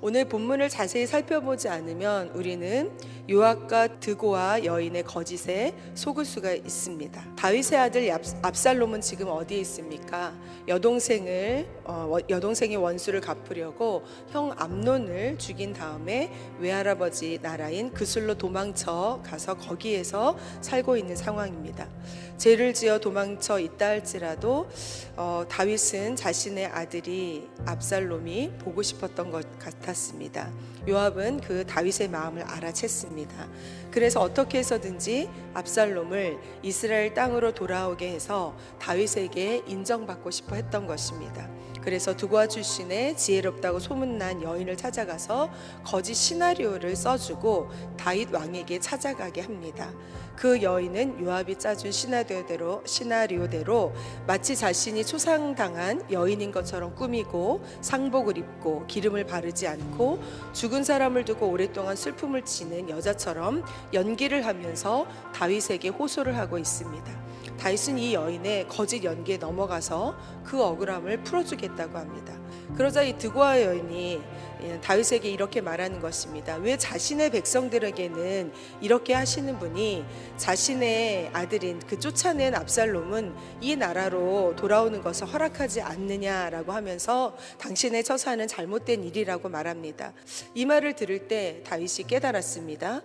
오늘 본문을 자세히 살펴보지 않으면 우리는 요압과 드고와 여인의 거짓에 속을 수가 있습니다. 다윗의 아들 압살롬은 지금 어디에 있습니까? 여동생의 원수를 갚으려고 형 암논을 죽인 다음에 외할아버지 나라인 그술로 도망쳐 가서 거기에서 살고 있는 상황입니다. 죄를 지어 도망쳐 있다 할지라도 다윗은 자신의 아들이 압살롬이 보고 싶었던 것 같았습니다. 요압은 그 다윗의 마음을 알아챘습니다. 그래서 어떻게 해서든지 압살롬을 이스라엘 땅으로 돌아오게 해서 다윗에게 인정받고 싶어 했던 것입니다. 그래서 두고아 출신의 지혜롭다고 소문난 여인을 찾아가서 거짓 시나리오를 써주고 다윗 왕에게 찾아가게 합니다. 그 여인은 요압이 짜준 시나리오대로 마치 자신이 초상당한 여인인 것처럼 꾸미고 상복을 입고 기름을 바르지 않고 죽은 사람을 두고 오랫동안 슬픔을 지는 여자처럼 연기를 하면서 다윗에게 호소를 하고 있습니다. 다윗은 이 여인의 거짓 연기에 넘어가서 그 억울함을 풀어주겠다고 합니다. 그러자 이 드고아 여인이 다윗에게 이렇게 말하는 것입니다. 왜 자신의 백성들에게는 이렇게 하시는 분이 자신의 아들인 그 쫓아낸 압살롬은 이 나라로 돌아오는 것을 허락하지 않느냐라고 하면서 당신의 처사는 잘못된 일이라고 말합니다. 이 말을 들을 때 다윗이 깨달았습니다.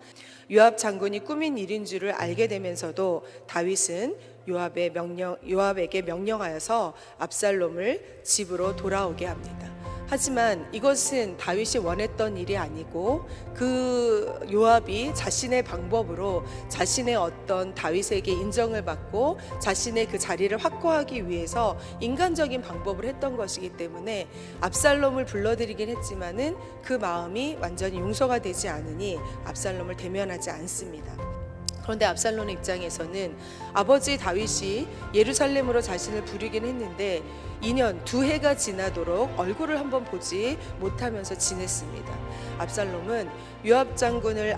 요압 장군이 꾸민 일인 줄을 알게 되면서도 다윗은 요압에게 명령하여서 압살롬을 집으로 돌아오게 합니다. 하지만 이것은 다윗이 원했던 일이 아니고 그 요압이 자신의 방법으로 자신의 어떤 다윗에게 인정을 받고 자신의 그 자리를 확고하기 위해서 인간적인 방법을 했던 것이기 때문에 압살롬을 불러들이긴 했지만은 그 마음이 완전히 용서가 되지 않으니 압살롬을 대면하지 않습니다. 그런데 압살롬 입장에서는 아버지 다윗이 예루살렘으로 자신을 부르긴 했는데 2년 2해가 지나도록 얼굴을 한번 보지 못하면서 지냈습니다. 압살롬은 요압 장군을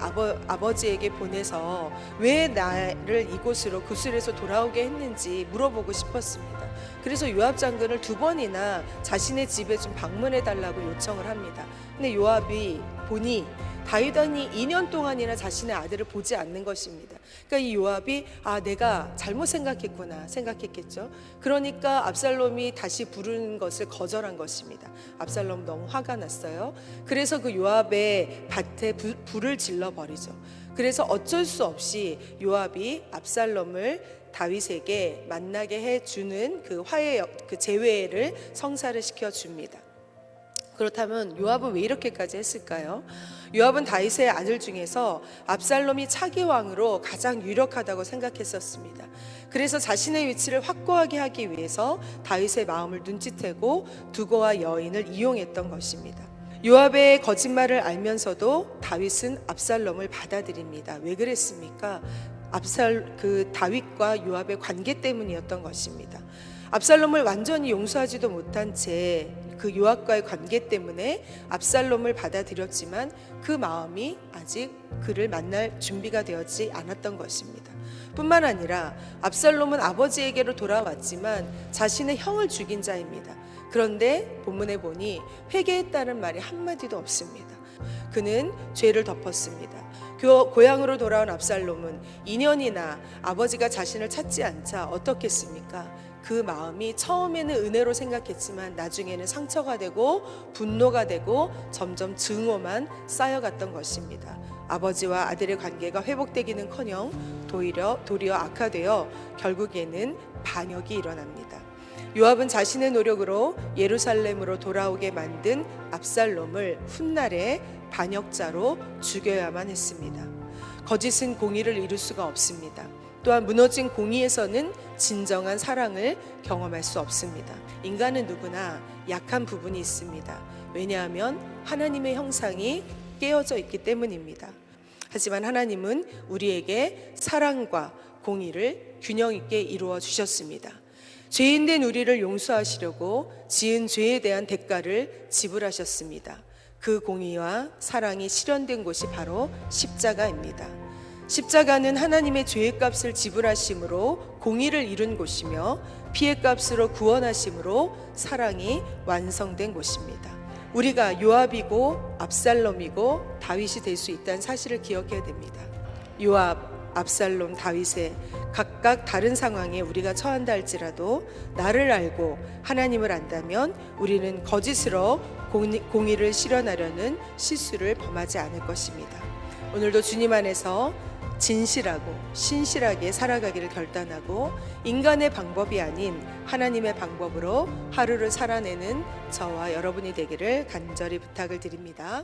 아버지에게 보내서 왜 나를 이곳으로 구슬에서 돌아오게 했는지 물어보고 싶었습니다. 그래서 요압 장군을 2번이나 자신의 집에 좀 방문해 달라고 요청을 합니다. 근데 요압이 보니 다윗이 2년 동안이나 자신의 아들을 보지 않는 것입니다. 그러니까 이 요압이 내가 잘못 생각했구나 생각했겠죠. 그러니까 압살롬이 다시 부르는 것을 거절한 것입니다. 압살롬 너무 화가 났어요. 그래서 그 요압의 밭에 불을 질러 버리죠. 그래서 어쩔 수 없이 요압이 압살롬을 다윗에게 만나게 해주는 그 제회를 성사를 시켜줍니다. 그렇다면 요압은 왜 이렇게까지 했을까요? 요압은 다윗의 아들 중에서 압살롬이 차기 왕으로 가장 유력하다고 생각했었습니다. 그래서 자신의 위치를 확고하게 하기 위해서 다윗의 마음을 눈치채고 두고와 여인을 이용했던 것입니다. 요압의 거짓말을 알면서도 다윗은 압살롬을 받아들입니다. 왜 그랬습니까? 다윗과 요압의 관계 때문이었던 것입니다. 압살롬을 완전히 용서하지도 못한 채 그 요압과의 관계 때문에 압살롬을 받아들였지만 그 마음이 아직 그를 만날 준비가 되었지 않았던 것입니다. 뿐만 아니라 압살롬은 아버지에게로 돌아왔지만 자신의 형을 죽인 자입니다. 그런데 본문에 보니 회개했다는 말이 한마디도 없습니다. 그는 죄를 덮었습니다. 고향으로 돌아온 압살롬은 2년이나 아버지가 자신을 찾지 않자 어떻겠습니까? 그 마음이 처음에는 은혜로 생각했지만 나중에는 상처가 되고 분노가 되고 점점 증오만 쌓여갔던 것입니다. 아버지와 아들의 관계가 회복되기는커녕 도리어 악화되어 결국에는 반역이 일어납니다. 요압은 자신의 노력으로 예루살렘으로 돌아오게 만든 압살롬을 훗날에 반역자로 죽여야만 했습니다. 거짓은 공의를 이룰 수가 없습니다. 또한 무너진 공의에서는 진정한 사랑을 경험할 수 없습니다. 인간은 누구나 약한 부분이 있습니다. 왜냐하면 하나님의 형상이 깨어져 있기 때문입니다. 하지만 하나님은 우리에게 사랑과 공의를 균형 있게 이루어 주셨습니다. 죄인된 우리를 용서하시려고 지은 죄에 대한 대가를 지불하셨습니다. 그 공의와 사랑이 실현된 곳이 바로 십자가입니다. 십자가는 하나님의 죄의 값을 지불하심으로 공의를 이룬 곳이며 피의 값으로 구원하심으로 사랑이 완성된 곳입니다. 우리가 요압이고 압살롬이고 다윗이 될 수 있다는 사실을 기억해야 됩니다. 요압, 압살롬, 다윗의 각각 다른 상황에 우리가 처한다 할지라도 나를 알고 하나님을 안다면 우리는 거짓으로 공의를 실현하려는 실수를 범하지 않을 것입니다. 오늘도 주님 안에서 진실하고 신실하게 살아가기를 결단하고 인간의 방법이 아닌 하나님의 방법으로 하루를 살아내는 저와 여러분이 되기를 간절히 부탁을 드립니다.